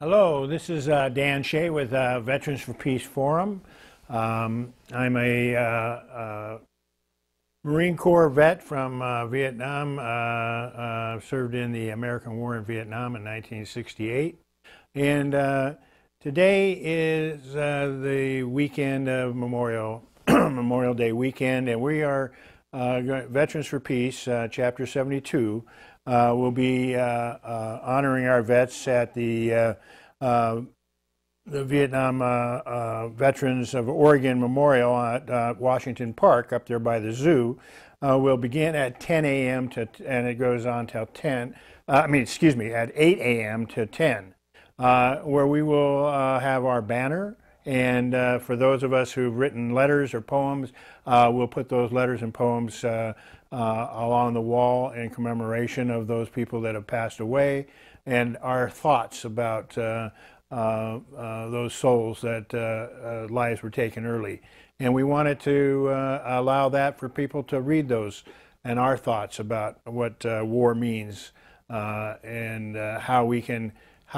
Hello, this is Dan Shea with Veterans for Peace Forum. I'm a Marine Corps vet from Vietnam, served in the American War in Vietnam in 1968. And today is the weekend of Memorial Day weekend, and we are Veterans for Peace, Chapter 72. We'll be honoring our vets at the Vietnam Veterans of Oregon Memorial at Washington Park up there by the zoo. We'll begin at 10 a.m. and it goes on till at 8 a.m. to 10, where we will have our banner. And for those of us who've written letters or poems, we'll put those letters and poems along the wall in commemoration of those people that have passed away, and our thoughts about those souls that lives were taken early. And we wanted to allow that for people to read those and our thoughts about what war means and how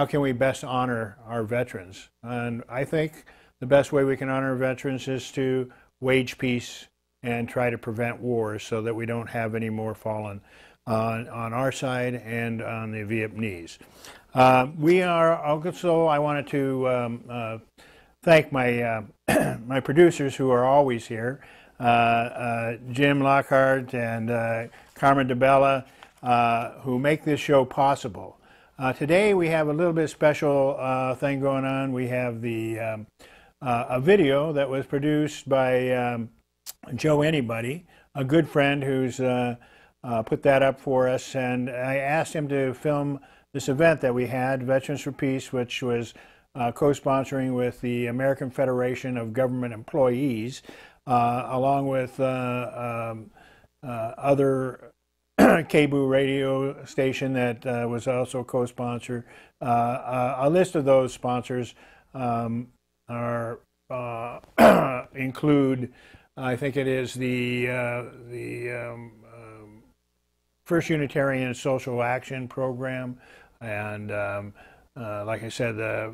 can we best honor our veterans. And I think the best way we can honor veterans is to wage peace and try to prevent wars so that we don't have any more fallen on our side and on the Vietnamese. I wanted to thank my my producers who are always here, Jim Lockhart and Carmen DeBella, who make this show possible. Today we have a little bit special thing going on. We have the a video that was produced by Joe Anybody, a good friend who's put that up for us, and I asked him to film this event that we had, Veterans for Peace, which was co-sponsoring with the American Federation of Government Employees, along with other KBOO radio station that was also co-sponsor. A list of those sponsors are include, I think it is the First Unitarian Social Action Program, and like I said, the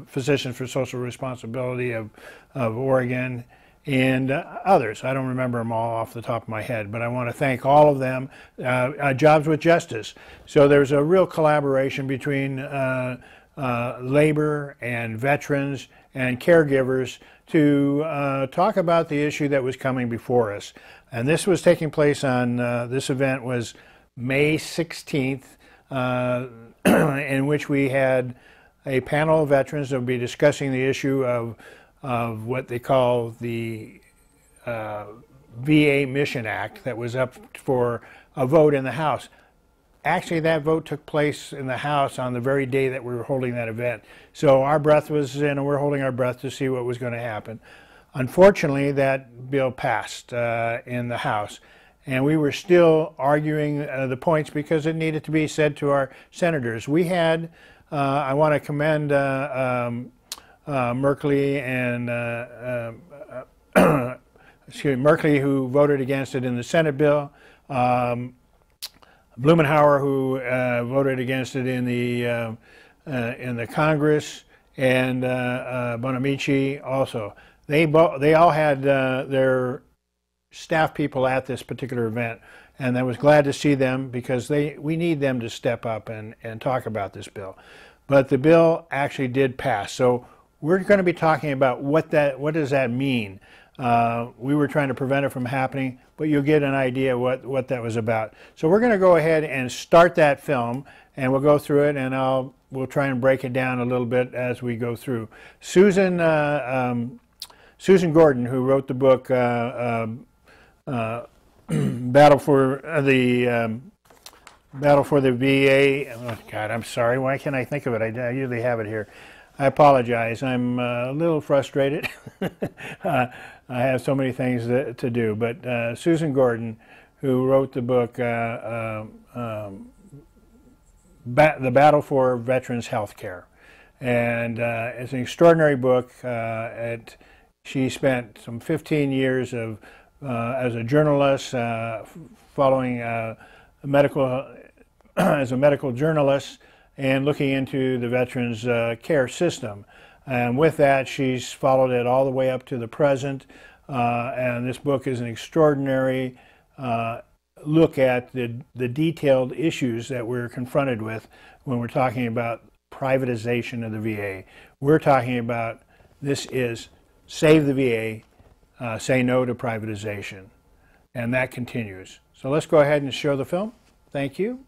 Physicians for Social Responsibility of Oregon, and others. I don't remember them all off the top of my head, but I want to thank all of them. Jobs with Justice. So there's a real collaboration between labor and veterans and caregivers to talk about the issue that was coming before us. And this was taking place on, this event was May 16th, in which we had a panel of veterans that would be discussing the issue of what they call the VA Mission Act that was up for a vote in the House. Actually, that vote took place in the House on the very day that we were holding that event. So our breath was in, and we're holding our breath to see what was going to happen. Unfortunately, that bill passed in the House, and we were still arguing the points because it needed to be said to our senators. We had, I want to commend Merkley and Merkley, who voted against it in the Senate bill. Blumenauer, who voted against it in the Congress, and Bonamici also. They all had their staff people at this particular event, and I was glad to see them because we need them to step up and talk about this bill. But the bill actually did pass, so we're going to be talking about what does that mean. We were trying to prevent it from happening, but you'll get an idea what that was about. So we're going to go ahead and start that film, and we'll go through it, and we'll try and break it down a little bit as we go through. Susan Gordon, who wrote the book Battle for the VA. Oh God, I'm sorry. Why can't I think of it? I usually have it here. I apologize. I'm a little frustrated. I have so many things to do. But Susan Gordon, who wrote the book The Battle for Veterans Healthcare. And it's an extraordinary book. She spent some 15 years as a journalist, following as a medical journalist, and looking into the veterans care system. And with that, she's followed it all the way up to the present. And this book is an extraordinary look at the detailed issues that we're confronted with when we're talking about privatization of the VA. We're talking about this is save the VA, say no to privatization. And that continues. So let's go ahead and show the film. Thank you.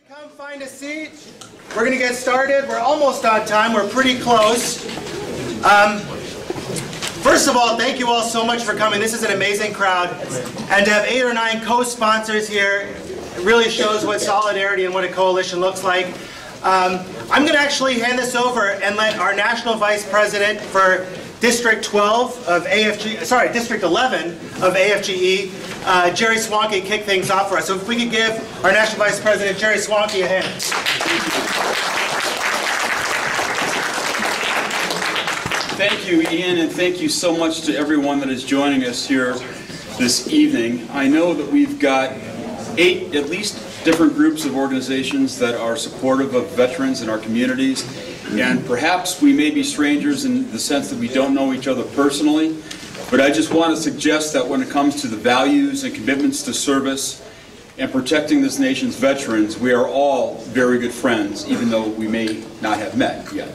Come find a seat. We're going to get started. We're almost on time. We're pretty close. First of all, thank you all so much for coming. This is an amazing crowd. And to have 8 or 9 co-sponsors here, it really shows what solidarity and what a coalition looks like. I'm going to actually hand this over and let our National Vice President for District 12 of AFG, sorry, District 11 of AFGE, Jerry Swanke, kick things off for us. So if we could give our National Vice President, Jerry Swanke, a hand. Thank you, Ian, and thank you so much to everyone that is joining us here this evening. I know that we've got 8 at least different groups of organizations that are supportive of veterans in our communities, and perhaps we may be strangers in the sense that we don't know each other personally, but I just want to suggest that when it comes to the values and commitments to service and protecting this nation's veterans, we are all very good friends, even though we may not have met yet.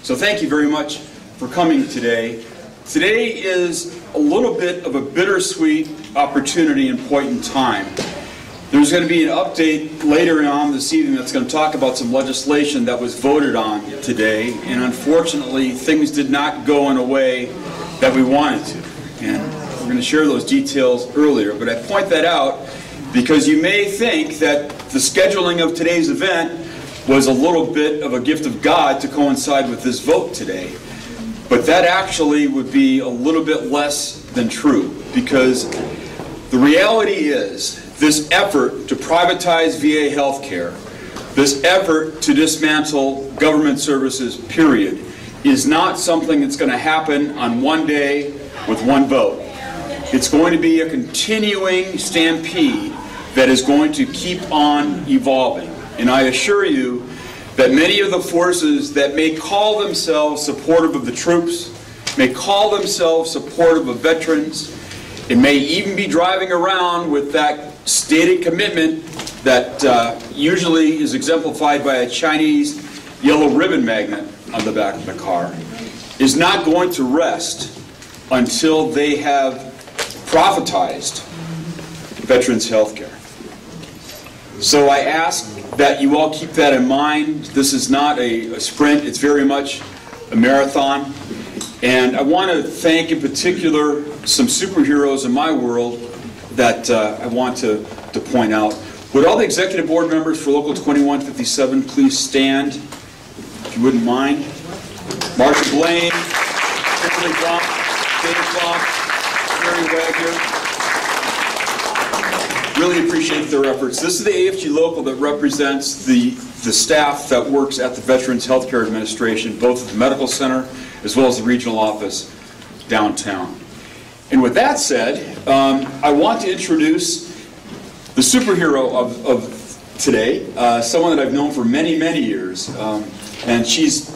So thank you very much for coming today. Today is a little bit of a bittersweet opportunity and point in time. There's going to be an update later on this evening that's going to talk about some legislation that was voted on today, and unfortunately things did not go in a way that we wanted to. And we're going to share those details earlier, but I point that out because you may think that the scheduling of today's event was a little bit of a gift of God to coincide with this vote today. But that actually would be a little bit less than true, because the reality is this effort to privatize VA healthcare, this effort to dismantle government services, period, is not something that's going to happen on one day with one vote. It's going to be a continuing stampede that is going to keep on evolving. And I assure you that many of the forces that may call themselves supportive of the troops, may call themselves supportive of veterans, and may even be driving around with that stated commitment that usually is exemplified by a Chinese yellow ribbon magnet on the back of the car, is not going to rest until they have privatized veterans health care. So I ask that you all keep that in mind. This is not a sprint, it's very much a marathon. And I want to thank in particular some superheroes in my world that I want to point out. Would all the executive board members for Local 2157 please stand, if you wouldn't mind? Marsha Blaine, Tiffany Blum, Dave Blum, Mary Wagner. Really appreciate their efforts. This is the AFG Local that represents the staff that works at the Veterans Healthcare Administration, both at the medical center as well as the regional office downtown. And with that said, I want to introduce the superhero of today, someone that I've known for many, many years. And she's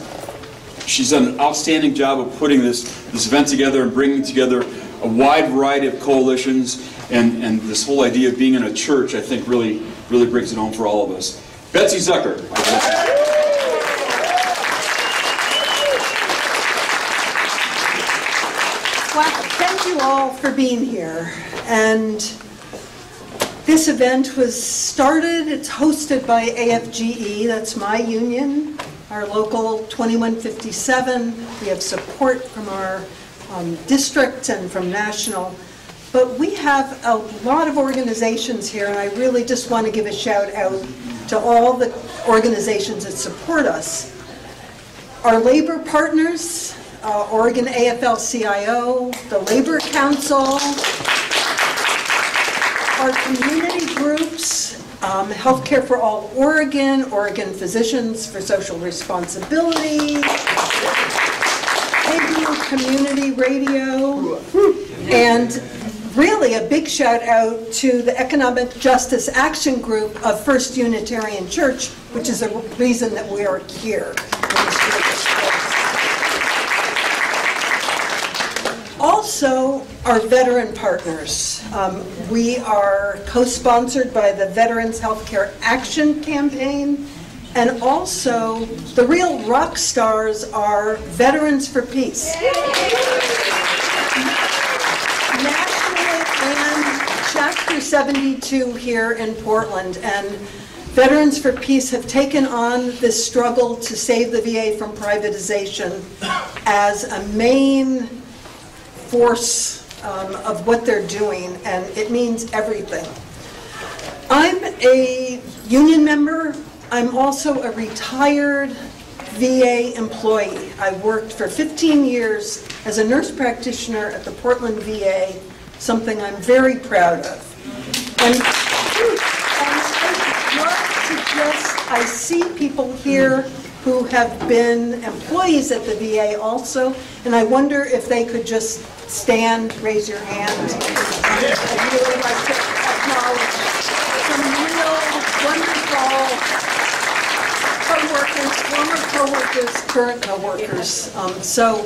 done an outstanding job of putting this event together and bringing together a wide variety of coalitions. And this whole idea of being in a church, I think, really brings it home for all of us. Betsy Zucker. Well, thank you all for being here. And this event was started, it's hosted by AFGE, that's my union, our local 2157. We have support from our district and from national. But we have a lot of organizations here, and I really just want to give a shout out to all the organizations that support us. Our labor partners, Oregon AFL-CIO, the Labor Council, our community groups, Healthcare for All Oregon, Oregon Physicians for Social Responsibility, KBU Community Radio, and really a big shout out to the Economic Justice Action Group of First Unitarian Church, which is the reason that we are here. Also, our veteran partners. We are co-sponsored by the Veterans Healthcare Action Campaign, and also the real rock stars are Veterans for Peace. Nationally and Chapter 72 here in Portland, and Veterans for Peace have taken on this struggle to save the VA from privatization as a main force of what they're doing, and it means everything. I'm a union member. I'm also a retired VA employee. I worked for 15 years as a nurse practitioner at the Portland VA, something I'm very proud of. And I see people here who have been employees at the VA also, and I wonder if they could just stand, raise your hand. I'd really like to acknowledge some real wonderful co-workers, former co-workers, current co-workers. So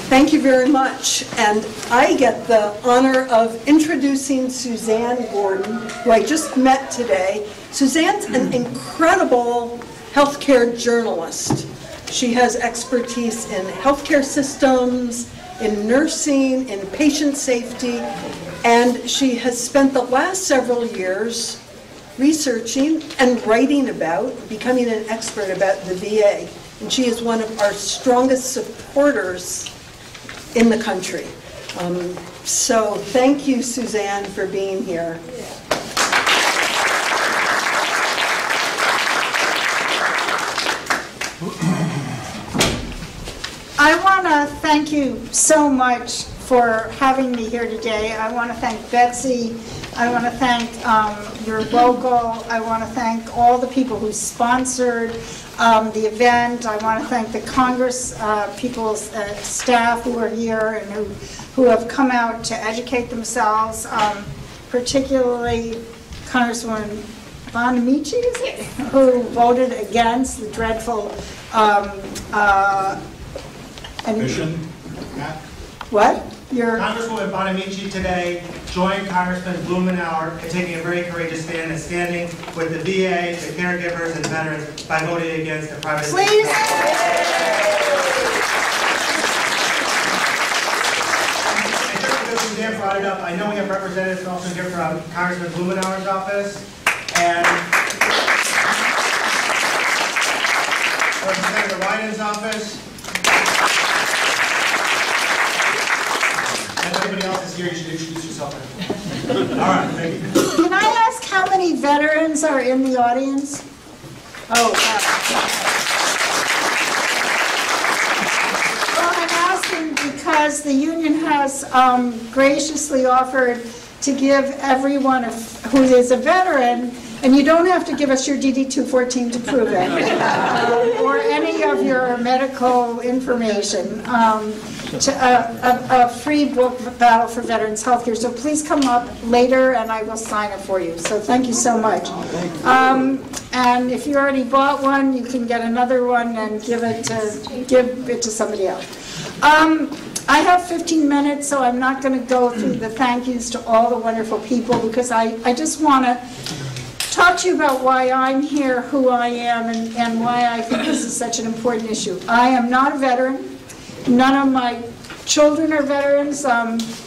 thank you very much. And I get the honor of introducing Suzanne Gordon, who I just met today. Suzanne's an incredible healthcare journalist. She has expertise in healthcare systems, in nursing, in patient safety, and she has spent the last several years researching and writing about, becoming an expert about the VA. And she is one of our strongest supporters in the country. So thank you, Suzanne, for being here. I want to thank you so much for having me here today. I want to thank Betsy. I want to thank your logo. I want to thank all the people who sponsored the event. I want to thank the Congress people's staff who are here and who have come out to educate themselves, particularly Congresswoman Bonamici, is it? Who voted against the dreadful Mission. What? Your Congresswoman Bonamici today joined Congressman Blumenauer in taking a very courageous stand and standing with the VA, the caregivers, and veterans by voting against the privatization. Please. And just because Suzanne brought it up, I know we have representatives also here from Congressman Blumenauer's office and Senator Wyden's office. If anybody else is here, you should introduce yourself. All right, thank you. Can I ask how many veterans are in the audience? Oh, wow. Well, I'm asking because the union has graciously offered to give everyone who is a veteran, and you don't have to give us your DD-214 to prove it, or any of your medical information, a free book, Battle for Veterans Healthcare. So please come up later and I will sign it for you. So thank you so much. And if you already bought one, you can get another one and give it to somebody else. I have 15 minutes, so I'm not going to go through the thank yous to all the wonderful people, because I just want to talk to you about why I'm here, who I am, and why I think this is such an important issue. I am not a veteran. None of my children are veterans.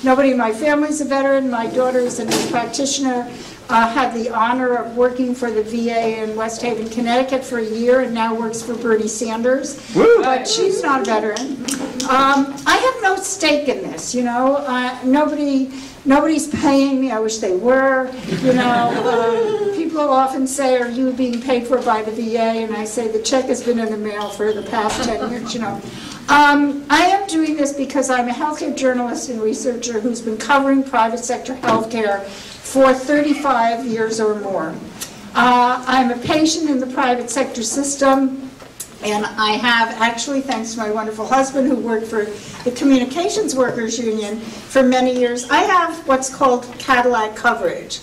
Nobody in my family is a veteran. My daughter is a nurse practitioner. Had the honor of working for the VA in West Haven, Connecticut for a year, and now works for Bernie Sanders. Woo! But she's not a veteran. I have no stake in this, you know. Nobody's paying me. I wish they were, you know. People people often say, are you being paid for by the VA? And I say, the check has been in the mail for the past 10 years, you know. I am doing this because I'm a healthcare journalist and researcher who's been covering private sector healthcare for 35 years or more. I'm a patient in the private sector system, and I have actually, thanks to my wonderful husband who worked for the Communications Workers Union for many years, I have what's called Cadillac coverage.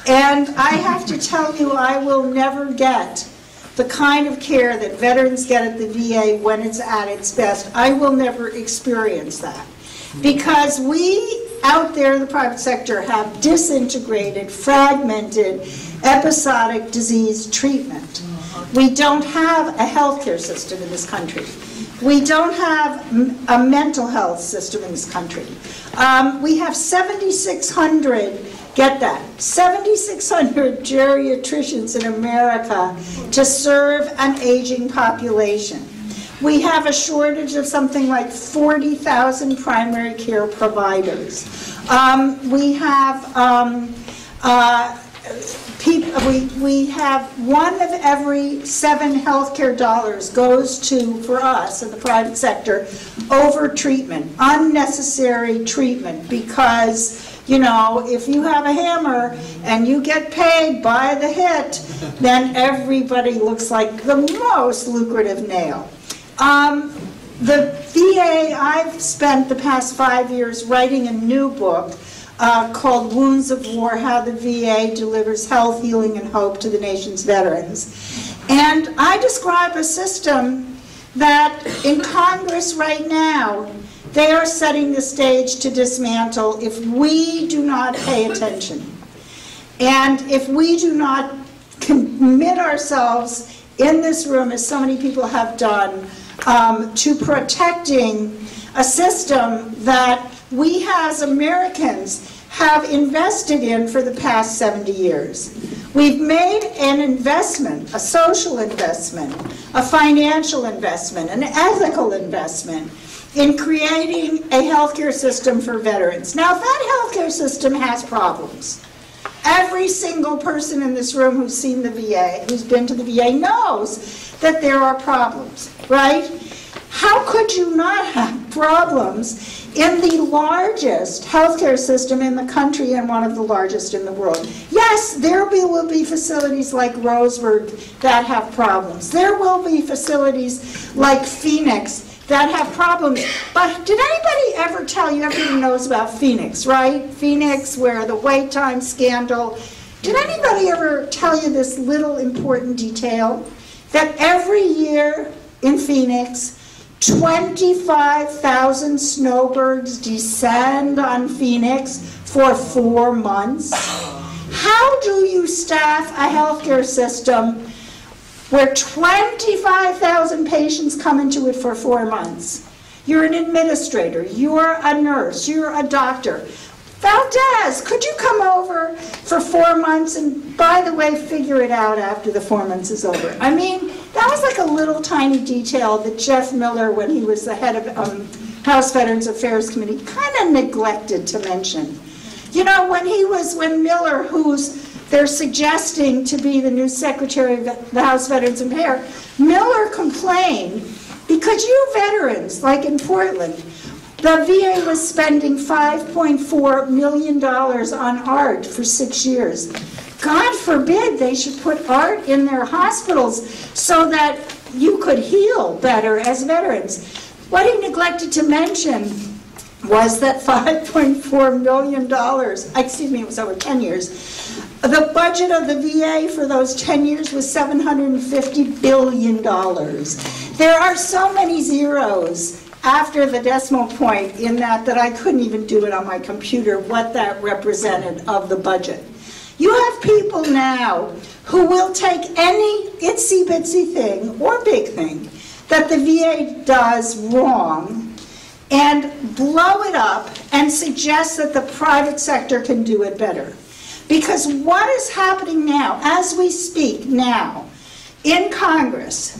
And I have to tell you, I will never get the kind of care that veterans get at the VA when it's at its best. I will never experience that. Because we, out there in the private sector, have disintegrated, fragmented, episodic disease treatment. We don't have a healthcare system in this country. We don't have a mental health system in this country. We have 7,600, get that, 7,600 geriatricians in America to serve an aging population. We have a shortage of something like 40,000 primary care providers. We have 1 of every 7 healthcare dollars goes to, for us in the private sector, over treatment, unnecessary treatment, because, you know, if you have a hammer and you get paid by the hit, then everybody looks like the most lucrative nail. The VA, I've spent the past 5 years writing a new book called Wounds of War, How the VA Delivers Health, Healing, and Hope to the Nation's Veterans. And I describe a system that in Congress right now, they are setting the stage to dismantle if we do not pay attention. And if we do not commit ourselves in this room, as so many people have done, to protecting a system that we as Americans have invested in for the past 70 years. We've made an investment, a social investment, a financial investment, an ethical investment in creating a healthcare system for veterans. Now, that healthcare system has problems. Every single person in this room who's seen the VA, who's been to the VA, knows that there are problems, right? How could you not have problems in the largest healthcare system in the country and one of the largest in the world? Yes, there will be facilities like Roseburg that have problems. There will be facilities like Phoenix that have problems. But did anybody ever tell you, everyone knows about Phoenix, right? Phoenix, where the wait time scandal. Did anybody ever tell you this little important detail? That every year in Phoenix, 25,000 snowbirds descend on Phoenix for 4 months. How do you staff a healthcare system where 25,000 patients come into it for 4 months? You're an administrator, you're a nurse, you're a doctor. Valdez, could you come over for 4 months and, by the way, figure it out after the 4 months is over? I mean, that was like a little tiny detail that Jeff Miller, when he was the head of House Veterans Affairs Committee, kind of neglected to mention. You know, when Miller, who's they're suggesting to be the new Secretary of the House Veterans Affairs, Miller complained because you veterans, like in Portland, the VA was spending $5.4 million on art for 6 years. God forbid they should put art in their hospitals so that you could heal better as veterans. What he neglected to mention was that $5.4 million, excuse me, it was over 10 years, the budget of the VA for those 10 years was $750 billion. There are so many zeros after the decimal point in that I couldn't even do it on my computer, what that represented of the budget. You have people now who will take any itsy-bitsy thing or big thing that the VA does wrong and blow it up and suggest that the private sector can do it better. Because what is happening now, as we speak now, in Congress,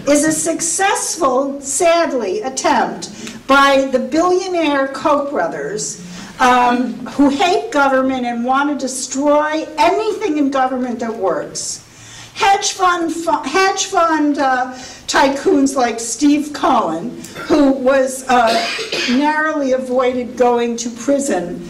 is a successful, sadly, attempt by the billionaire Koch brothers who hate government and want to destroy anything in government that works. Hedge fund tycoons like Steve Cohen, who was narrowly avoided going to prison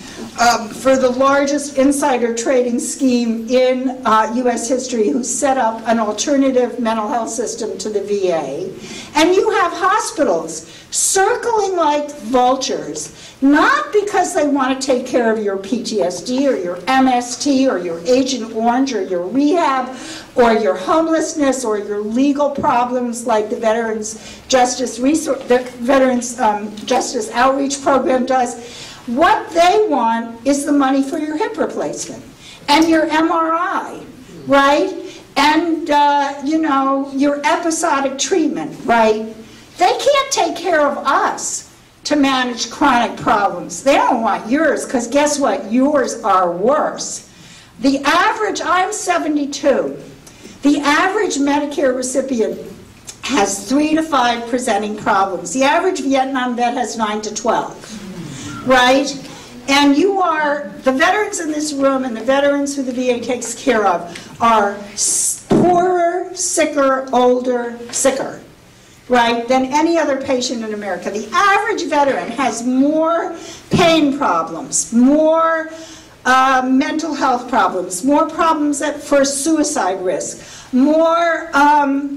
for the largest insider trading scheme in U.S. history, who set up an alternative mental health system to the VA. And you have hospitals circling like vultures, not because they want to take care of your PTSD or your MST or your Agent Orange or your rehab or your homelessness or your legal problems like the Veterans Justice Justice Outreach Program does. What they want is the money for your hip replacement and your MRI, right? And, you know, your episodic treatment, right? They can't take care of us to manage chronic problems. They don't want yours, because guess what? Yours are worse. The average, I'm 72, the average Medicare recipient has 3 to 5 presenting problems. The average Vietnam vet has 9 to 12, right? And you are, the veterans in this room and the veterans who the VA takes care of are poorer, sicker, older, sicker, right, than any other patient in America. The average veteran has more pain problems, more mental health problems, more problems for suicide risk, more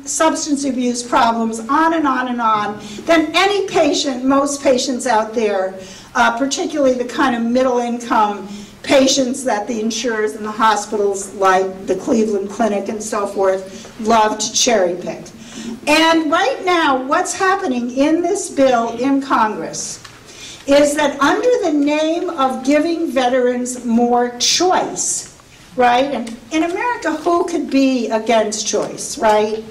substance abuse problems, on and on and on, than any patient, most patients out there, particularly the kind of middle income patients that the insurers and the hospitals like the Cleveland Clinic and so forth love to cherry pick. And right now, what's happening in this bill in Congress is that under the name of giving veterans more choice, right? And in America, who could be against choice, right?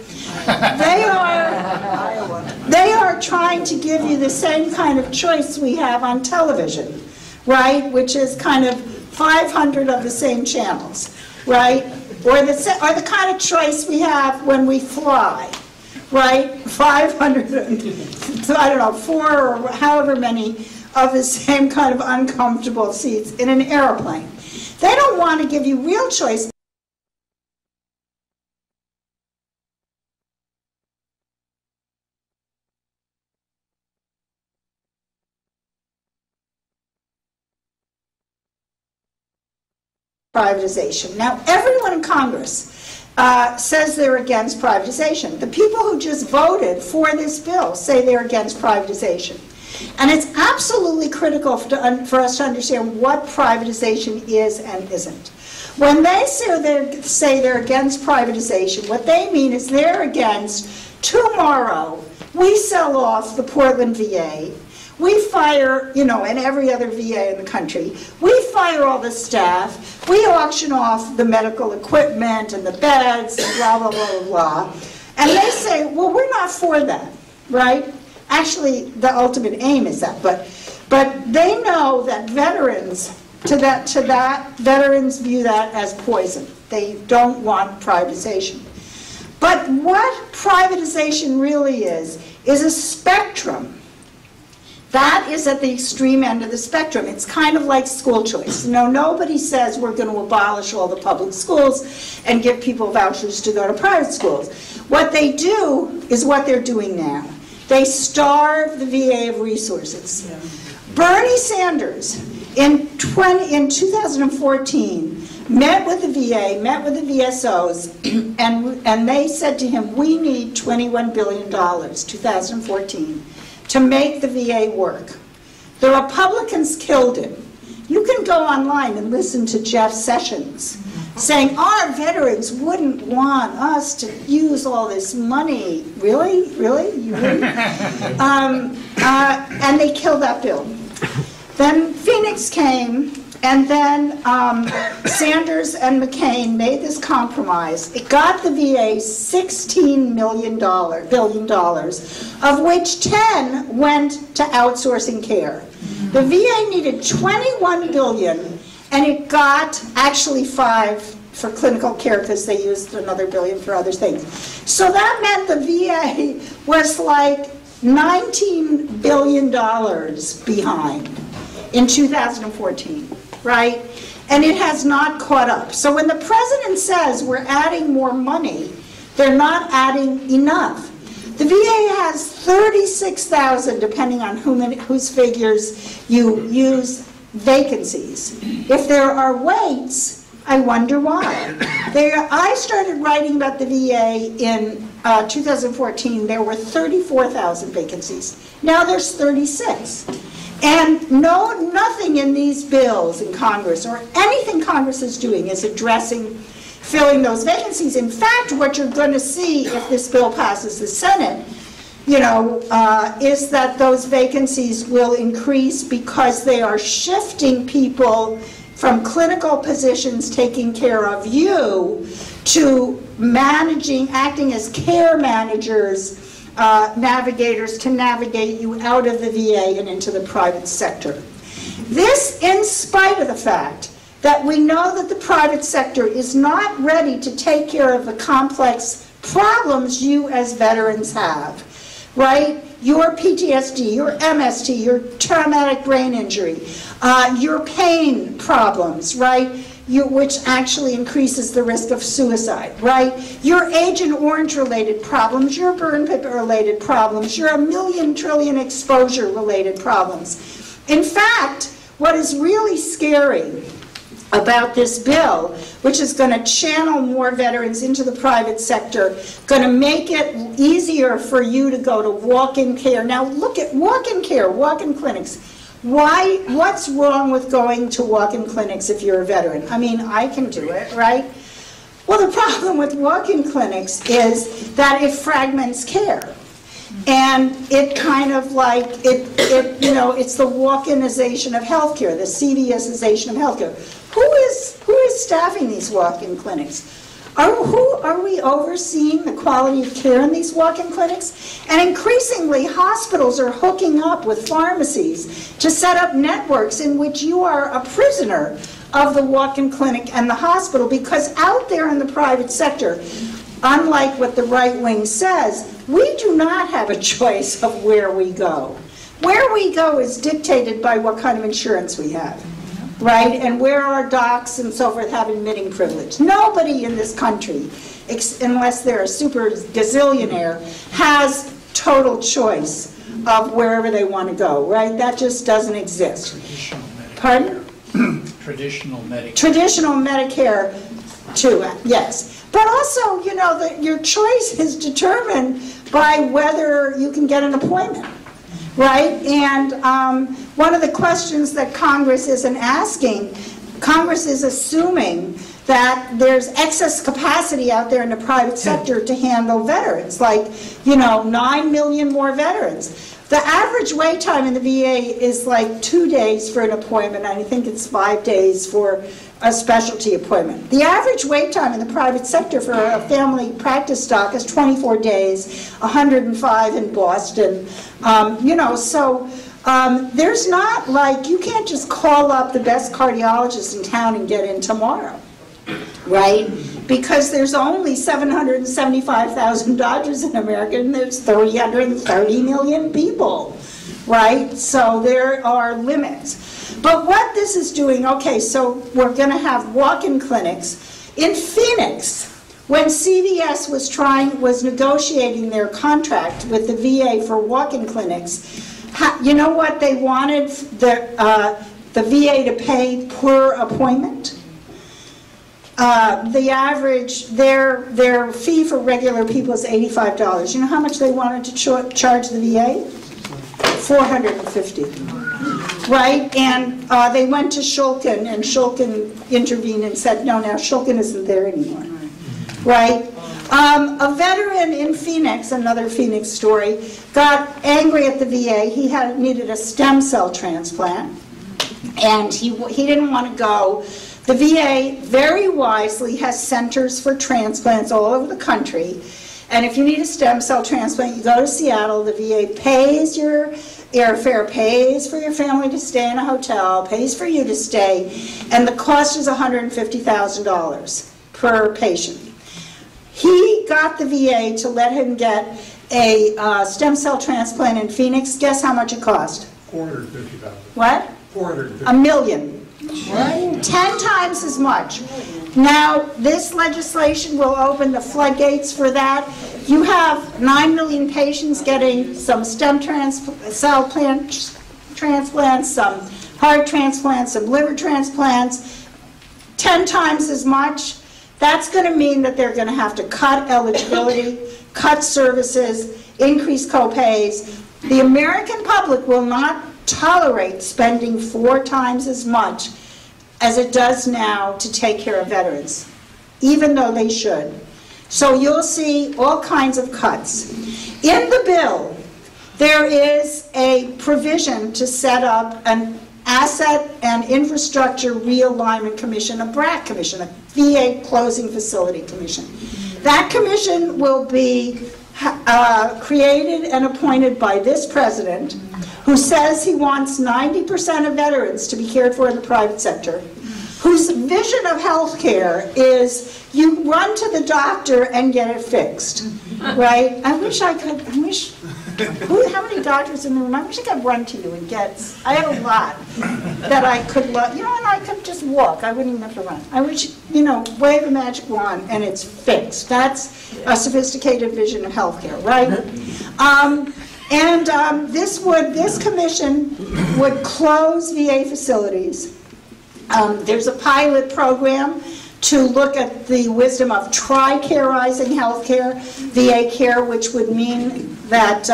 They are trying to give you the same kind of choice we have on television, right? Which is kind of 500 of the same channels, right? Or the kind of choice we have when we fly, right? 500, I don't know, 4 or however many of the same kind of uncomfortable seats in an airplane. They don't want to give you real choice. Privatization. Now, everyone in Congress says they're against privatization. The people who just voted for this bill say they're against privatization. And it's absolutely critical for us to understand what privatization is and isn't. When they say they're against privatization, what they mean is they're against tomorrow we sell off the Portland VA, we fire, you know, and every other VA in the country, we fire all the staff, we auction off the medical equipment and the beds and blah, blah, blah, blah, blah. And they say, well, we're not for that, right? Actually, the ultimate aim is that, but they know that veterans, veterans view that as poison. They don't want privatization. But what privatization really is a spectrum. That is at the extreme end of the spectrum. It's kind of like school choice. You know, nobody says we're going to abolish all the public schools and give people vouchers to go to private schools. What they do is what they're doing now. They starve the VA of resources. Yeah. Bernie Sanders, in 2014, met with the VA, met with the VSOs, and they said to him, we need $21 billion, 2014, to make the VA work. The Republicans killed him. You can go online and listen to Jeff Sessions saying, our veterans wouldn't want us to use all this money. Really? Really? You really? And they killed that bill. Then Phoenix came, and then Sanders and McCain made this compromise. It got the VA $16 billion, of which 10 went to outsourcing care. The VA needed $21 billion, and it got actually 5 for clinical care because they used another $1 billion for other things. So that meant the VA was like $19 billion behind. in 2014, right? And it has not caught up. So when the president says we're adding more money, they're not adding enough. The VA has 36,000, depending on whose figures you use, vacancies. If there are waits, I wonder why. I started writing about the VA in 2014. There were 34,000 vacancies. Now there's 36. And nothing in these bills in Congress or anything Congress is doing is addressing filling those vacancies. In fact, what you're going to see if this bill passes the Senate, is that those vacancies will increase because they are shifting people from clinical positions taking care of you to acting as care managers, navigators to navigate you out of the VA and into the private sector. This in spite of the fact that we know that the private sector is not ready to take care of the complex problems you as veterans have, right? Your PTSD, your MST, your traumatic brain injury, your pain problems, right? Which actually increases the risk of suicide, right? Your Agent Orange related problems, your burn pit related problems, your 1,000,000 trillion exposure related problems. In fact, what is really scary about this bill, which is going to channel more veterans into the private sector, going to make it easier for you to go to walk-in care. Now look at walk-in care, walk-in clinics. What's wrong with going to walk-in clinics if you're a veteran? I mean, I can do it, right? Well, the problem with walk-in clinics is that it fragments care. And it kind of like, it's the walk-inization of healthcare, the CVSization of healthcare. Who is staffing these walk-in clinics? Are we overseeing the quality of care in these walk-in clinics? And increasingly, hospitals are hooking up with pharmacies to set up networks in which you are a prisoner of the walk-in clinic and the hospital, because out there in the private sector, unlike what the right wing says, we do not have a choice of where we go. Where we go is dictated by what kind of insurance we have, right? And where our docs and so forth have admitting privilege. Nobody in this country, unless they're a super gazillionaire, has total choice of wherever they want to go, right? That just doesn't exist. Traditional Medicare. Pardon? Traditional Medicare. Traditional Medicare, too, yes. But also, your choice is determined by whether you can get an appointment, right? And one of the questions that Congress isn't asking, Congress is assuming that there's excess capacity out there in the private sector to handle veterans, like, 9 million more veterans. The average wait time in the VA is like 2 days for an appointment, and I think it's 5 days for a specialty appointment. The average wait time in the private sector for a family practice doc is 24 days, 105 in Boston. There's not like, you can't just call up the best cardiologist in town and get in tomorrow, right? Because there's only 775,000 doctors in America, and there's 330 million people, right? So there are limits. But what this is doing, okay, so we're going to have walk-in clinics. In Phoenix, when CVS was negotiating their contract with the VA for walk-in clinics, you know what they wanted the VA to pay per appointment? The average, their fee for regular people is $85. You know how much they wanted to charge the VA? $450. Right? And they went to Shulkin, and Shulkin intervened and said, no, now Shulkin isn't there anymore. Right? A veteran in Phoenix, another Phoenix story, got angry at the VA. He needed a stem cell transplant, and he didn't want to go. The VA very wisely has centers for transplants all over the country, and if you need a stem cell transplant, you go to Seattle. The VA pays your airfare, pays for your family to stay in a hotel, pays for you to stay, and the cost is $150,000 per patient. He got the VA to let him get a stem cell transplant in Phoenix. Guess how much it cost? $450,000. What? 450. A million. 10 times as much. Now, this legislation will open the floodgates for that. You have 9 million patients getting some stem cell transplants, some heart transplants, some liver transplants, 10 times as much. That's going to mean that they're going to have to cut eligibility, cut services, increase co-pays. The American public will not tolerate spending 4 times as much as it does now to take care of veterans, even though they should. So you'll see all kinds of cuts. In the bill, there is a provision to set up an Asset and Infrastructure Realignment Commission, a BRAC commission, a VA Closing Facility Commission. That commission will be created and appointed by this president, who says he wants 90% of veterans to be cared for in the private sector, whose vision of health care is you run to the doctor and get it fixed, right? How many doctors in the room? I wish I could run to you and I have a lot that I could, and I could just walk. I wouldn't even have to run. I wish, wave a magic wand and it's fixed. That's a sophisticated vision of healthcare, right? This commission would close VA facilities. There's a pilot program to look at the wisdom of TRICAREizing healthcare, VA care, which would mean that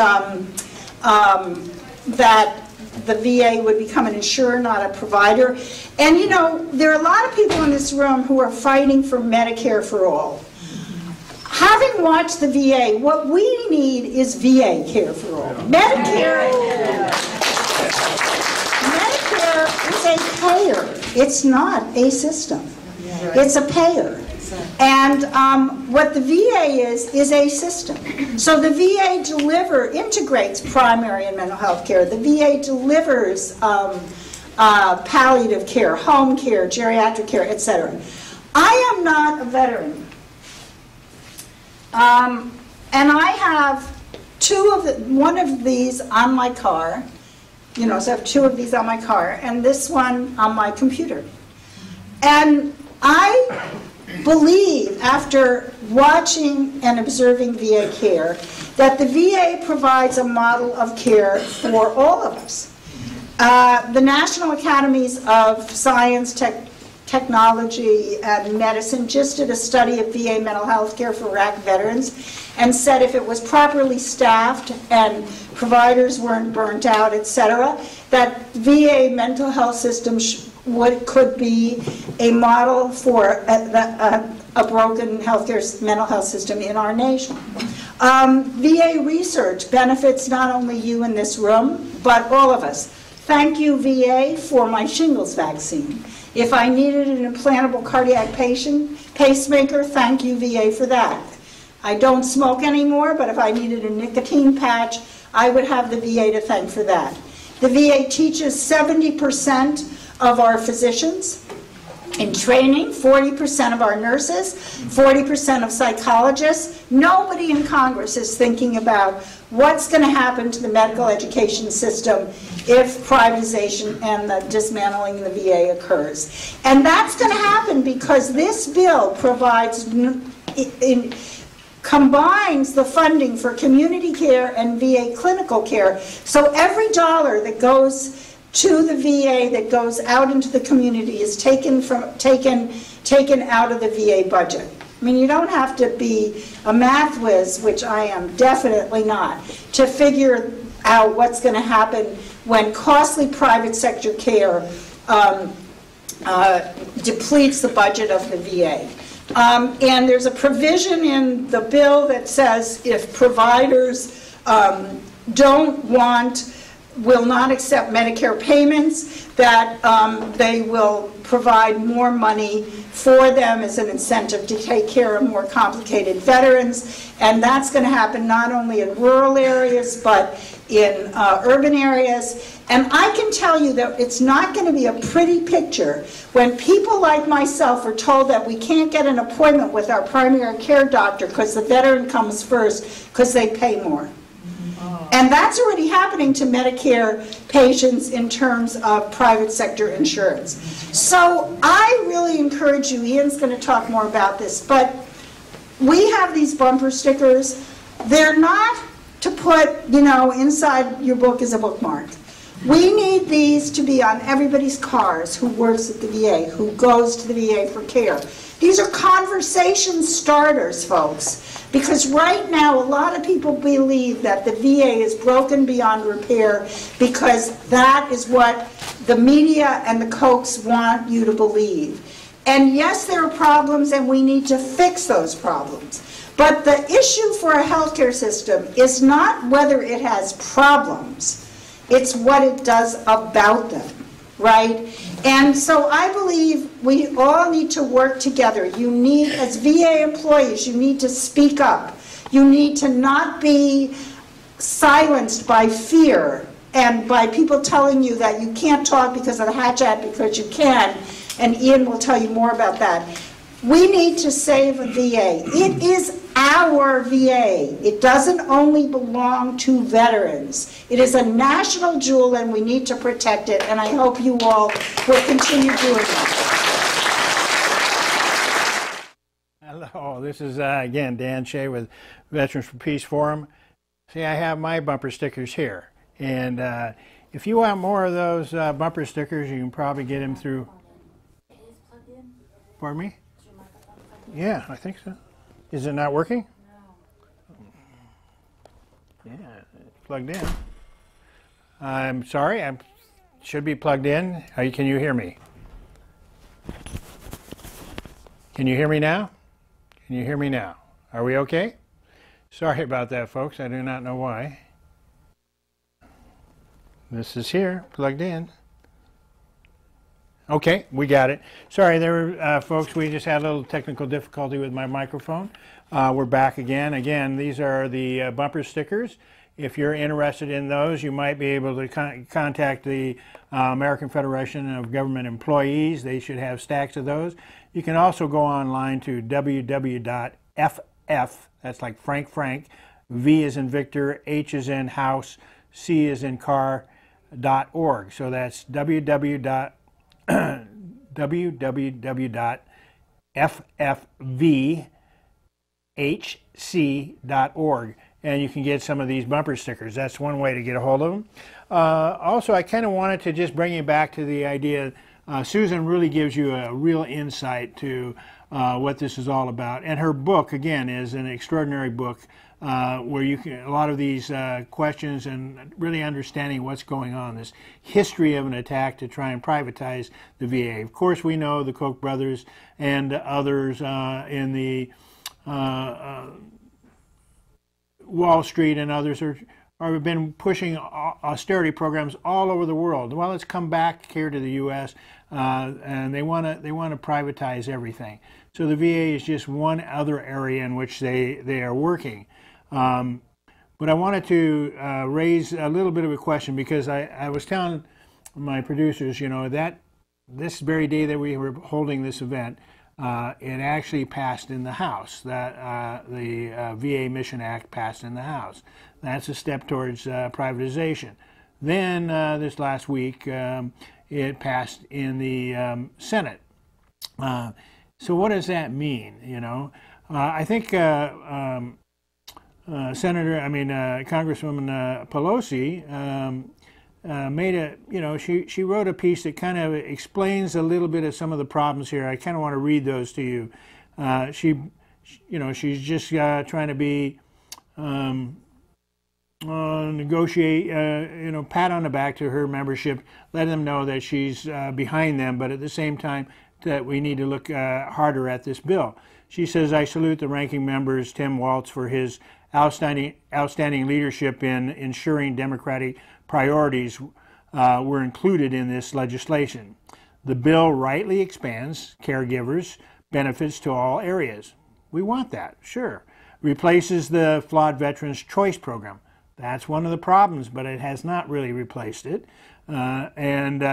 that the VA would become an insurer, not a provider. And there are a lot of people in this room who are fighting for Medicare for all. Having watched the VA, what we need is VA care for all. Medicare is a payer. It's not a system. It's a payer. And what the VA is a system. So the VA integrates primary and mental health care. The VA delivers palliative care, home care, geriatric care, etc. I am not a veteran. And I have one of these on my car, so I have 2 of these on my car, and this one on my computer. And I believe, after watching and observing VA care, that the VA provides a model of care for all of us. The National Academies of Science, Technology, and Medicine just did a study of VA mental health care for Iraq veterans and said if it was properly staffed and providers weren't burnt out, etc., that VA mental health system could be a model for a broken mental health system in our nation. VA research benefits not only you in this room, but all of us. Thank you, VA, for my shingles vaccine. If I needed an implantable cardiac pacemaker, thank you, VA, for that. I don't smoke anymore, but if I needed a nicotine patch, I would have the VA to thank for that. The VA teaches 70% of our physicians in training, 40% of our nurses, 40% of psychologists. Nobody in Congress is thinking about what's going to happen to the medical education system if privatization and the dismantling of the VA occurs. And that's going to happen because this bill combines the funding for community care and VA clinical care. So every dollar that goes to the VA that goes out into the community is taken out of the VA budget. I mean, you don't have to be a math whiz, which I am definitely not, to figure out what's going to happen when costly private sector care depletes the budget of the VA. And there's a provision in the bill that says if providers will not accept Medicare payments, that they will provide more money for them as an incentive to take care of more complicated veterans. And that's going to happen not only in rural areas, but in urban areas. And I can tell you that it's not going to be a pretty picture when people like myself are told that we can't get an appointment with our primary care doctor because the veteran comes first because they pay more. And that's already happening to Medicare patients in terms of private sector insurance. So I really encourage you, Ian's going to talk more about this, but we have these bumper stickers. They're not to put, you know, inside your book as a bookmark. We need these to be on everybody's cars who works at the VA, who goes to the VA for care. These are conversation starters, folks, because right now a lot of people believe that the VA is broken beyond repair because that is what the media and the Kochs want you to believe. And yes, there are problems and we need to fix those problems. But the issue for a healthcare system is not whether it has problems, it's what it does about them, right? And so I believe we all need to work together. You need, as VA employees, you need to speak up. You need to not be silenced by fear and by people telling you that you can't talk because of the Hatch Act, because you can, and Ian will tell you more about that. We need to save a VA. It is our VA. It doesn't only belong to veterans. It is a national jewel and we need to protect it, and I hope you all will continue doing that. Hello, this is again Dan Shea with Veterans for Peace Forum. See, I have my bumper stickers here, and if you want more of those bumper stickers, you can probably get them through. Pardon me? Yeah, I think so. Is it not working? No. Yeah, it's plugged in. I'm sorry, I should be plugged in. Can you hear me? Can you hear me now? Can you hear me now? Are we okay? Sorry about that, folks. I do not know why. This is here, plugged in. Okay, we got it. Sorry there, folks. We just had a little technical difficulty with my microphone. We're back again. Again, these are the bumper stickers. If you're interested in those, you might be able to contact the American Federation of Government Employees. They should have stacks of those. You can also go online to www.ff, that's like Frank, V is in Victor, H is in House, C is in car.org. So that's www.ffvhc.org, and you can get some of these bumper stickers. That's one way to get a hold of them. Also, I kind of wanted to just bring you back to the idea. Susan really gives you a real insight to what this is all about, and her book again is an extraordinary book where you can a lot of these questions and really understanding what's going on, this history of an attack to try and privatize the VA. Of course, we know the Koch brothers and others in the Wall Street and others have been pushing austerity programs all over the world. Well, it's come back here to the U.S. And they want to privatize everything. So the VA is just one other area in which they are working. But I wanted to raise a little bit of a question, because I was telling my producers, you know, that this very day that we were holding this event, it actually passed in the House. That the VA Mission Act passed in the House. That's a step towards privatization. Then this last week, it passed in the Senate. So what does that mean? You know, I think Congresswoman Pelosi made a, you know, she wrote a piece that kind of explains a little bit of some of the problems here. I kind of want to read those to you. She's just trying to be negotiate, pat on the back to her membership, let them know that she's behind them, but at the same time that we need to look harder at this bill. She says, I salute the ranking members, Tim Walz, for his outstanding leadership in ensuring democratic priorities were included in this legislation. The bill rightly expands caregivers' benefits to all areas. We want that, sure. Replaces the flawed Veterans Choice Program. That's one of the problems, but it has not really replaced it. And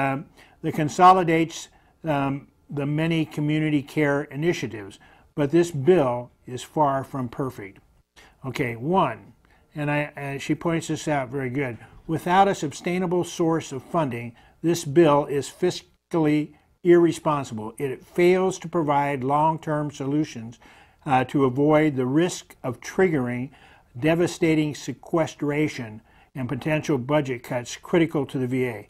it consolidates the many community care initiatives. But this bill is far from perfect. Okay, one, and she points this out very good. Without a sustainable source of funding, this bill is fiscally irresponsible. It fails to provide long-term solutions to avoid the risk of triggering devastating sequestration and potential budget cuts critical to the VA.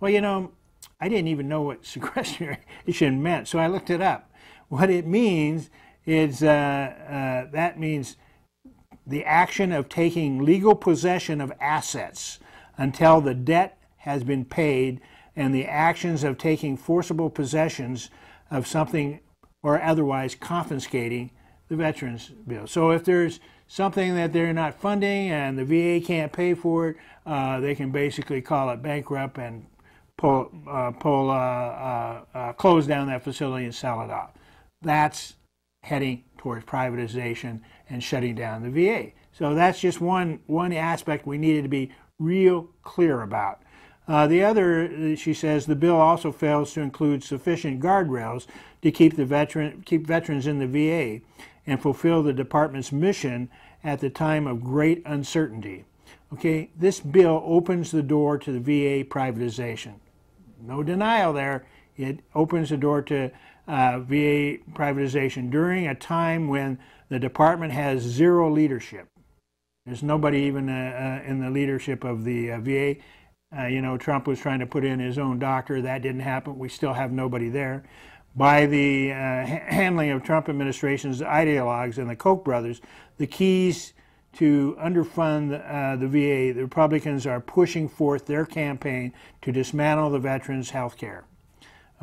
Well, you know, I didn't even know what sequestration meant, so I looked it up. What it means is that means the action of taking legal possession of assets until the debt has been paid, and the actions of taking forcible possessions of something or otherwise confiscating the veterans bill. So if there's something that they're not funding and the VA can't pay for it, they can basically call it bankrupt and close down that facility and sell it off. That's heading towards privatization and shutting down the VA. So that's just one aspect we needed to be real clear about. The other, she says, the bill also fails to include sufficient guardrails to keep veterans in the VA and fulfill the department's mission at the time of great uncertainty. Okay, this bill opens the door to the VA privatization. No denial there. It opens the door to VA privatization during a time when the department has zero leadership. There's nobody even in the leadership of the VA. You know, Trump was trying to put in his own doctor. That didn't happen. We still have nobody there. By the handling of Trump administration's ideologues and the Koch brothers, the keys to underfund the VA, the Republicans are pushing forth their campaign to dismantle the veterans' health care.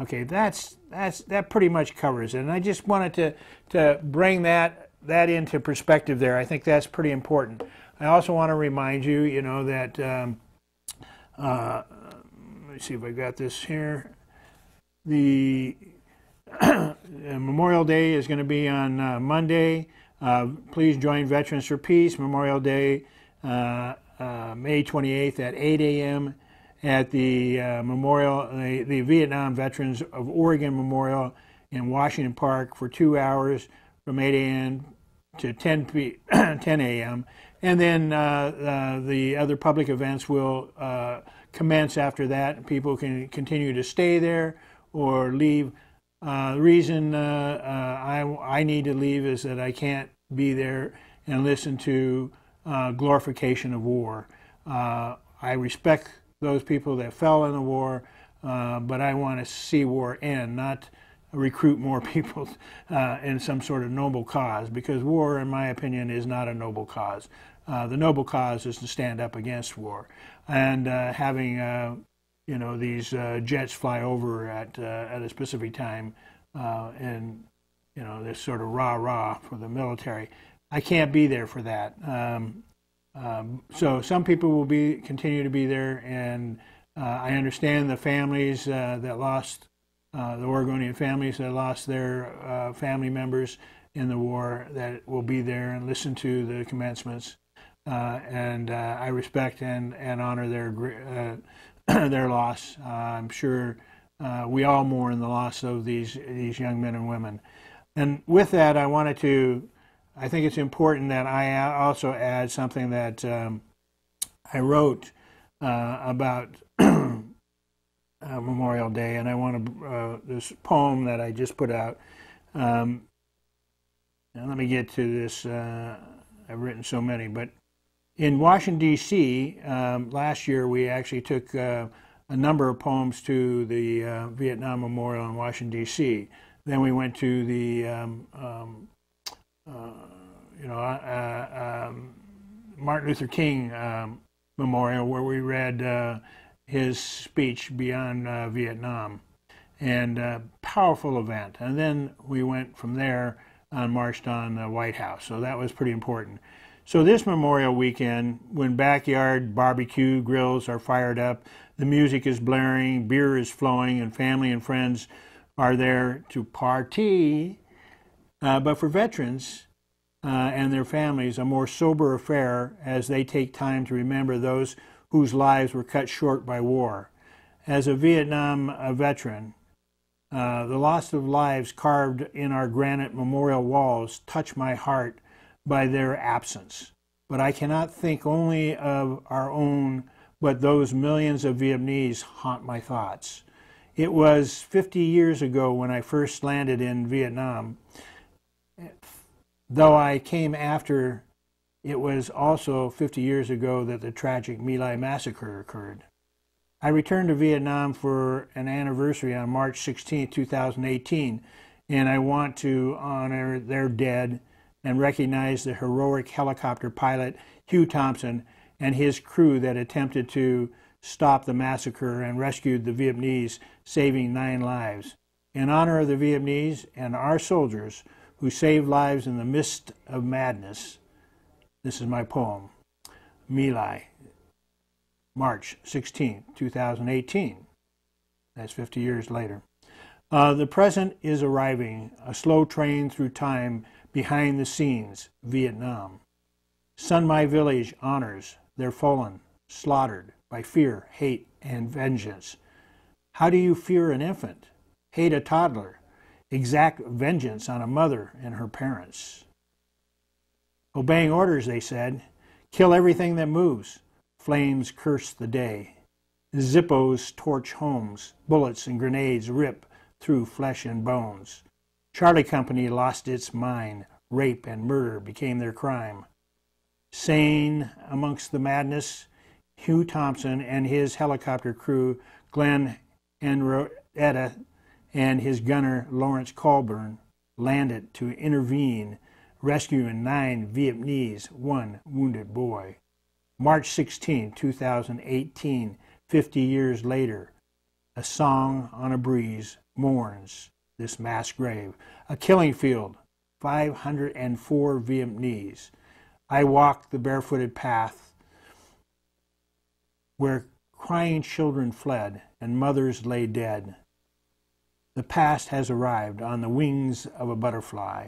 Okay, that pretty much covers it. And I just wanted to bring that into perspective there. I think that's pretty important. I also want to remind you, you know, that let me see if I got this here. The Memorial Day is going to be on Monday. Please join Veterans for Peace, Memorial Day, May 28th at 8 a.m. at the the Vietnam Veterans of Oregon Memorial in Washington Park for 2 hours from 8 a.m. to 10 a.m. And then the other public events will commence after that. People can continue to stay there or leave. The reason I need to leave is that I can't be there and listen to glorification of war. I respect those people that fell in the war, but I want to see war end, not recruit more people in some sort of noble cause, because war, in my opinion, is not a noble cause. The noble cause is to stand up against war. And having you know, these jets fly over at a specific time and, you know, this sort of rah-rah for the military. I can't be there for that. So some people will continue to be there, and I understand the families that lost, the Oregonian families that lost their family members in the war, that will be there and listen to the commencements. And I respect and honor their loss. I'm sure we all mourn the loss of these young men and women. And with that, I think it's important that I also add something that I wrote about Memorial Day, and I want to, this poem that I just put out. And let me get to this. I've written so many, but in Washington, D.C., last year we actually took a number of poems to the Vietnam Memorial in Washington, D.C. Then we went to the Martin Luther King Memorial, where we read his speech Beyond Vietnam, and powerful event. And then we went from there and marched on the White House. So that was pretty important. So this Memorial weekend, when backyard barbecue grills are fired up, the music is blaring, beer is flowing, and family and friends are there to party. But for veterans and their families, a more sober affair as they take time to remember those whose lives were cut short by war. As a Vietnam veteran, the loss of lives carved in our granite memorial walls touch my heart by their absence. but I cannot think only of our own, but those millions of Vietnamese haunt my thoughts. It was 50 years ago when I first landed in Vietnam. Though I came after, it was also 50 years ago that the tragic My Lai massacre occurred. I returned to Vietnam for an anniversary on March 16, 2018, and I want to honor their dead and recognize the heroic helicopter pilot Hugh Thompson and his crew that attempted to stop the massacre and rescued the Vietnamese, saving 9 lives. In honor of the Vietnamese and our soldiers who saved lives in the midst of madness, this is my poem, My Lai, March 16, 2018. That's 50 years later. The present is arriving, a slow train through time, behind the scenes, Vietnam. Sun My Village honors their fallen, slaughtered by fear, hate, and vengeance. How do you fear an infant, hate a toddler, exact vengeance on a mother and her parents? Obeying orders, they said, kill everything that moves. Flames curse the day. Zippos torch homes. Bullets and grenades rip through flesh and bones. Charlie Company lost its mind. Rape and murder became their crime. Sane amongst the madness, Hugh Thompson and his helicopter crew, Glenn Henrietta, and his gunner, Lawrence Colburn, landed to intervene, rescuing 9 Vietnamese, 1 wounded boy. March 16, 2018, 50 years later, a song on a breeze mourns this mass grave. A killing field, 504 Vietnamese. I walked the barefooted path where crying children fled and mothers lay dead. The past has arrived on the wings of a butterfly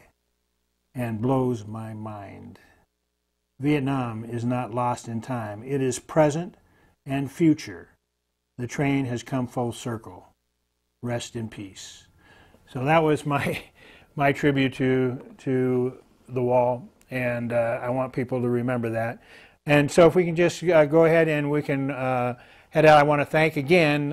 and blows my mind. Vietnam is not lost in time. It is present and future. The train has come full circle. Rest in peace. So that was my tribute to the wall, and I want people to remember that. And so if we can just go ahead and we can head out. I want to thank again,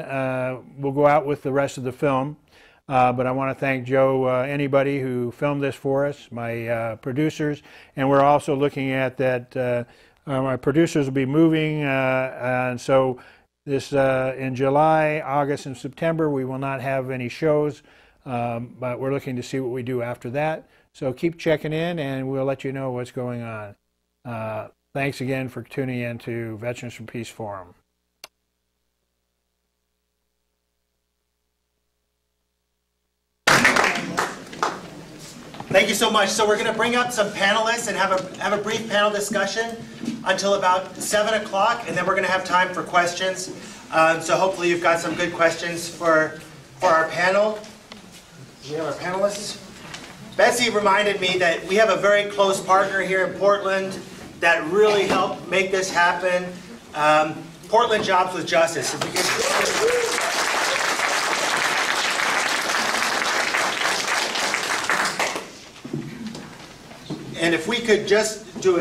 we'll go out with the rest of the film, but I want to thank Joe, anybody who filmed this for us, my producers, and we're also looking at that my producers will be moving, and so this in July, August, and September we will not have any shows, but we're looking to see what we do after that. So keep checking in and we'll let you know what's going on. Thanks again for tuning in to Veterans for Peace Forum. Thank you so much. So we're going to bring up some panelists and have a brief panel discussion until about 7 o'clock, and then we're going to have time for questions. So hopefully you've got some good questions for our panel. Do we have our panelists? Betsy reminded me that we have a very close partner here in Portland that really helped make this happen. Portland Jobs with Justice. If we could... And if we could just do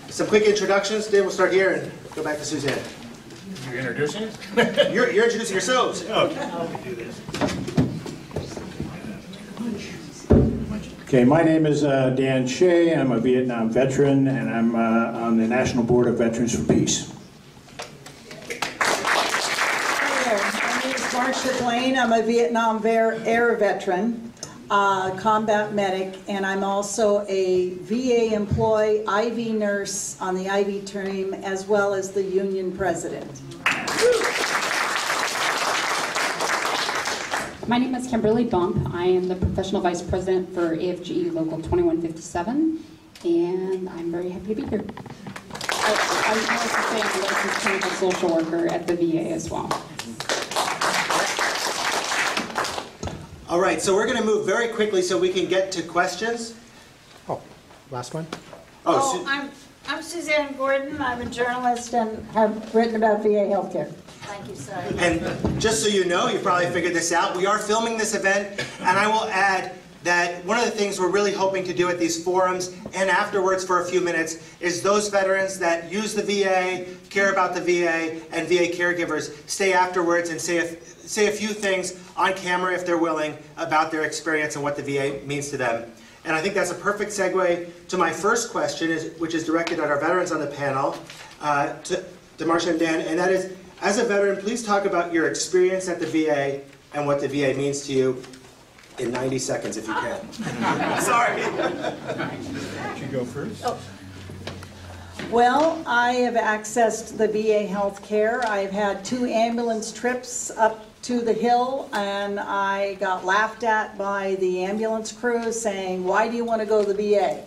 some quick introductions. Then we'll start here and go back to Suzanne. You're introducing us? You're introducing yourselves. Okay. I'll do this. Okay, my name is Dan Shea. I'm a Vietnam veteran, and I'm on the National Board of Veterans for Peace. Hi there. My name is Marsha Blaine. I'm a Vietnam Air veteran, combat medic, and I'm also a VA employee, IV nurse on the IV team, as well as the union president. My name is Kimberly Bump. I am the professional vice president for AFGE Local 2157, and I'm very happy to be here. I was also saying I'm a licensed clinical social worker at the VA as well. All right, so we're going to move very quickly so we can get to questions. Oh, last one? I'm Suzanne Gordon. I'm a journalist and have written about VA healthcare. Thank you, sir. And just so you know, you probably figured this out, we are filming this event, and I will add, that one of the things we're really hoping to do at these forums and afterwards for a few minutes is those veterans that use the VA, care about the VA, and VA caregivers stay afterwards and say a few things on camera, if they're willing, about their experience and what the VA means to them. And I think that's a perfect segue to my first question, which is directed at our veterans on the panel, to Marcia and Dan, and that is, as a veteran, please talk about your experience at the VA and what the VA means to you in 90 seconds, if you can. Sorry. You go first. Oh. Well, I have accessed the VA health care. I've had 2 ambulance trips up to the hill, and I got laughed at by the ambulance crew saying, "Why do you want to go to the VA?"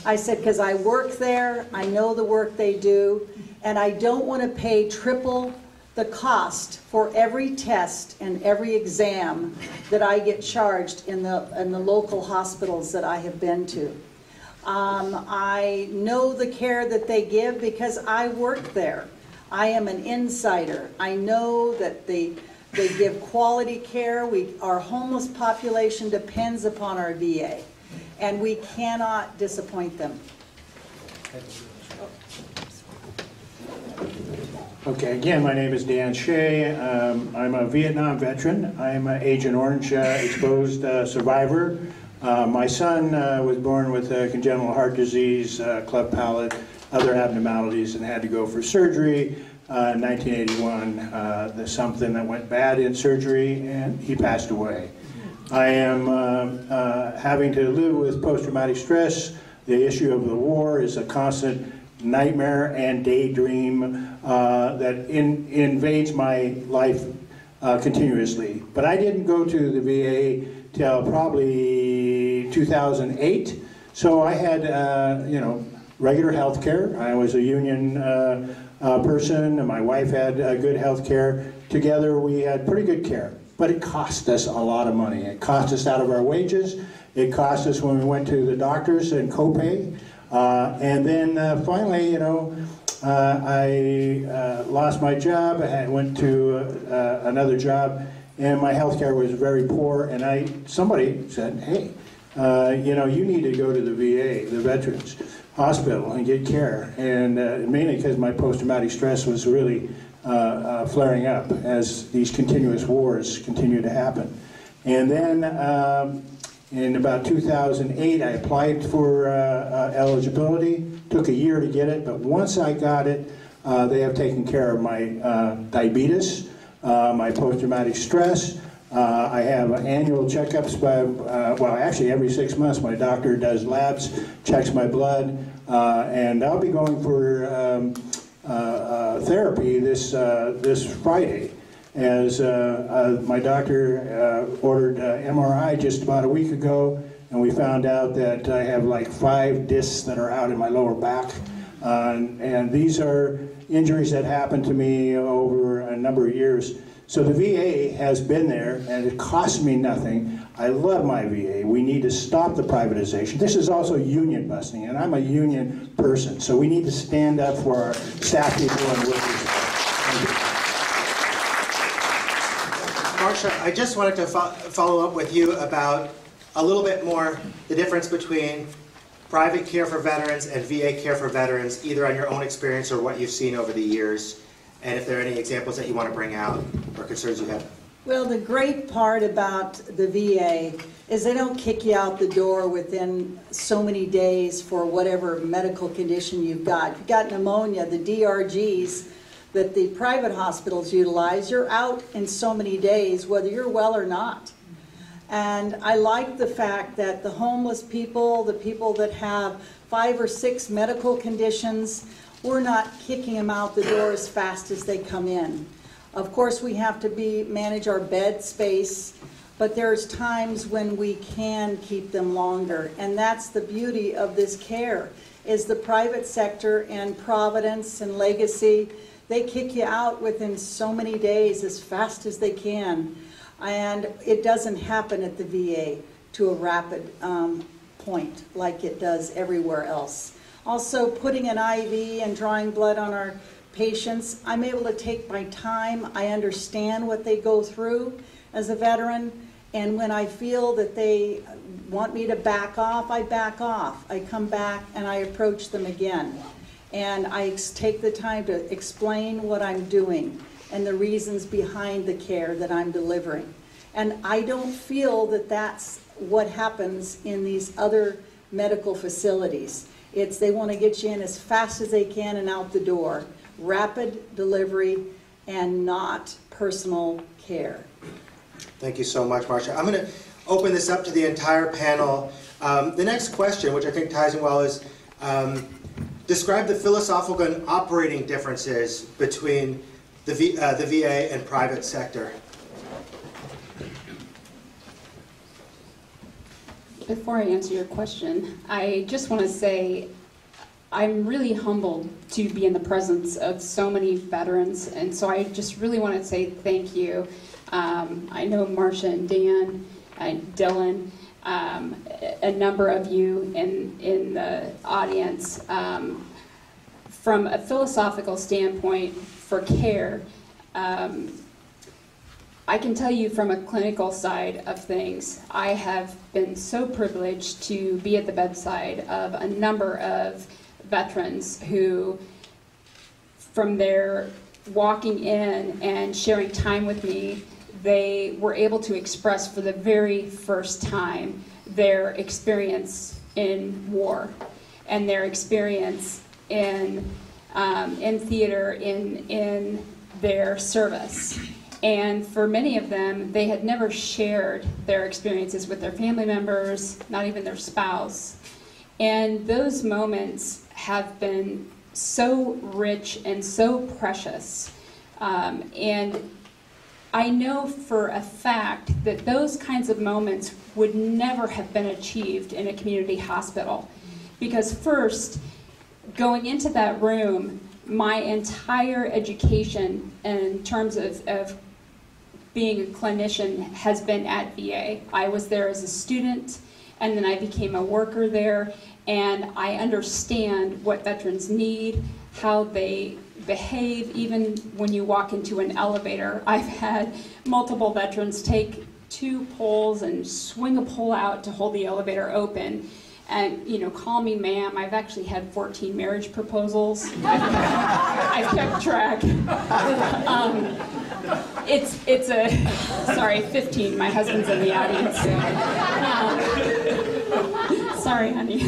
I said, "Because I work there, I know the work they do, and I don't want to pay triple the cost for every test and every exam that I get charged in the local hospitals that I have been to." I know the care that they give because I work there. I am an insider. I know that they give quality care. Our homeless population depends upon our VA, and we cannot disappoint them. Okay, again, my name is Dan Shea. I'm a Vietnam veteran. I'm an Agent Orange exposed survivor. My son was born with congenital heart disease, cleft palate, other abnormalities, and had to go for surgery. In 1981, there's something that went bad in surgery, and he passed away. I am having to live with post-traumatic stress. The issue of the war is a constant nightmare and daydream that invades my life continuously. But I didn't go to the VA till probably 2008, so I had regular health care. I was a union person, and my wife had good health care. Together we had pretty good care, but it cost us a lot of money. It cost us out of our wages. It cost us when we went to the doctors and copay. And then finally, I lost my job. I went to another job, and my health care was very poor. And somebody said, "Hey, you need to go to the VA, the Veterans Hospital, and get care." And mainly because my post-traumatic stress was really flaring up as these continuous wars continue to happen. And then in about 2008, I applied for eligibility. Took a year to get it, but once I got it, they have taken care of my diabetes, my post-traumatic stress. I have annual checkups actually every 6 months my doctor does labs, checks my blood, and I'll be going for therapy this Friday, as my doctor ordered MRI just about a week ago, and we found out that I have like 5 discs that are out in my lower back, and these are injuries that happened to me over a number of years. So the VA has been there, and it costs me nothing. I love my VA. We need to stop the privatization. This is also union busting, and I'm a union person, so we need to stand up for our staff people and workers. Marcia, I just wanted to follow up with you about a little bit more the difference between private care for veterans and VA care for veterans, either on your own experience or what you've seen over the years, and if there are any examples that you want to bring out or concerns you have. Well, the great part about the VA is they don't kick you out the door within so many days for whatever medical condition you've got. If you've got pneumonia, the DRGs that the private hospitals utilize, you're out in so many days, whether you're well or not. And I like the fact that the homeless people, the people that have 5 or 6 medical conditions, we're not kicking them out the door as fast as they come in. Of course, we have to manage our bed space, but there's times when we can keep them longer. And that's the beauty of this care, is the private sector and Providence and Legacy, they kick you out within so many days as fast as they can. And it doesn't happen at the VA to a rapid point like it does everywhere else. Also, putting an IV and drawing blood on our patients, I'm able to take my time. I understand what they go through as a veteran, and when I feel that they want me to back off, I back off. I come back and I approach them again. And I take the time to explain what I'm doing and the reasons behind the care that I'm delivering. And I don't feel that that's what happens in these other medical facilities. It's they want to get you in as fast as they can and out the door. Rapid delivery and not personal care. Thank you so much, Marcia. I'm going to open this up to the entire panel. The next question, which I think ties in well, is describe the philosophical and operating differences between the VA and private sector. Before I answer your question, I just want to say I'm really humbled to be in the presence of so many veterans, and so I just really want to say thank you. I know Marcia and Dan and Dylan, a number of you in the audience. From a philosophical standpoint for care, I can tell you from a clinical side of things, I have been so privileged to be at the bedside of a number of veterans who, from their walking in and sharing time with me, they were able to express for the very first time their experience in war and their experience in theater, in their service. And for many of them, they had never shared their experiences with their family members, not even their spouse. And those moments have been so rich and so precious. And I know for a fact that those kinds of moments would never have been achieved in a community hospital. Because first, going into that room, my entire education in terms of being a clinician has been at VA. I was there as a student, and then I became a worker there, and I understand what veterans need, how they behave, even when you walk into an elevator. I've had multiple veterans take 2 poles and swing a pole out to hold the elevator open. And, you know, call me ma'am. I've actually had 14 marriage proposals. I've kept track. Sorry, 15. My husband's in the audience. Sorry, honey.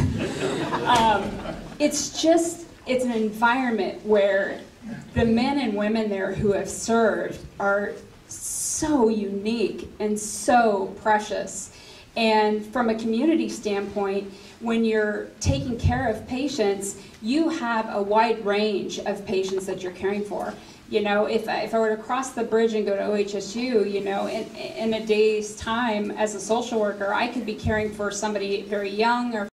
It's an environment where the men and women there who have served are so unique and so precious. And from a community standpoint, when you're taking care of patients, you have a wide range of patients that you're caring for. You know, if I were to cross the bridge and go to OHSU, you know, in a day's time as a social worker, I could be caring for somebody very young or